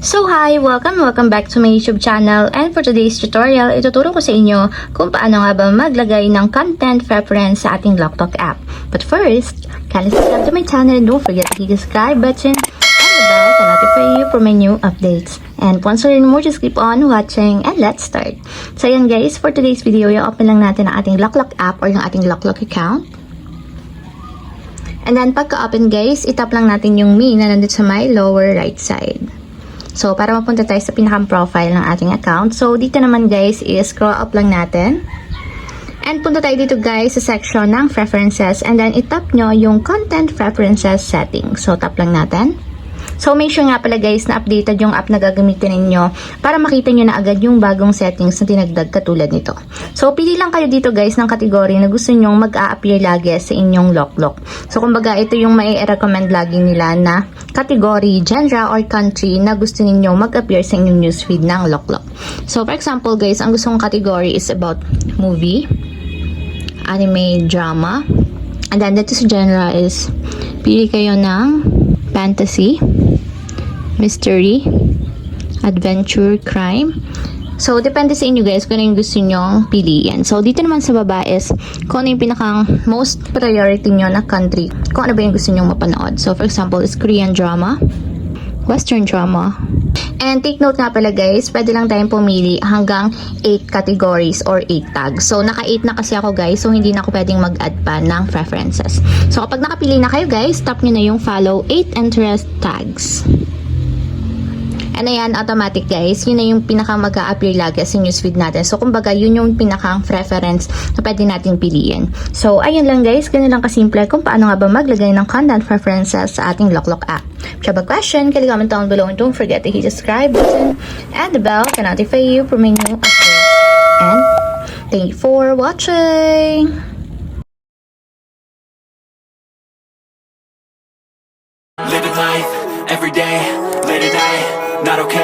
So hi! Welcome back to my YouTube channel, and for today's tutorial, ituturo ko sa inyo kung paano nga ba maglagay ng content preference sa ating LokLok app. But first, kindly subscribe to my channel and don't forget to hit the subscribe button and the bell to notify you for my new updates. And once again more, just keep on watching and let's start. So yan guys, for today's video, i-open lang natin ang ating LokLok app or yung ating LokLok account. And then pagka-open guys, itap lang natin yung me na nandito sa my lower right side. So, para mapunta tayo sa pinakang profile ng ating account. So, dito naman guys, i-scroll up lang natin. And punta tayo dito guys sa section ng preferences. And then, itap nyo yung content preferences setting. So, tap lang natin. So, make sure nga pala guys na updated yung app na gagamitin ninyo para makita nyo na agad yung bagong settings na tinagdag katulad nito. So, pili lang kayo dito guys ng category na gusto nyong mag-a-appear lagi sa inyong LokLok. So, kumbaga ito yung mai-recommend lagi nila na category, genre, or country na gusto ninyong mag-appear sa inyong newsfeed ng LokLok. So, for example guys, ang gusto kong category is about movie, anime, drama, and then dito sa genre is pili kayo ng fantasy, mystery, adventure, crime. So, depende sa inyo guys kung ano yung gusto nyong piliin. So, dito naman sa baba is kung ano yung pinakang most priority nyo na country. Kung ano ba yung gusto nyong mapanood. So, for example, is Korean drama, Western drama. And take note nga pala guys, pwede lang tayong pumili hanggang 8 categories or 8 tags. So, naka-8 na kasi ako guys, so hindi na ako pwedeng mag-add pa ng preferences. So, kapag nakapili na kayo guys, tap nyo na yung follow 8 interest tags. And ayan, automatic guys, yun na yung pinaka mag-a-appear lagi sa newsfeed natin. So, kumbaga, yun yung pinakang preference na pwede natin piliin. So, ayun lang guys, ganun lang kasimple kung paano nga ba maglagay ng content preferences sa ating LokLok app. If you have a question, can you comment down below and don't forget to hit the subscribe button and the bell to notify you for my new updates. And thank you for watching! Living life, every day, late at night, not okay.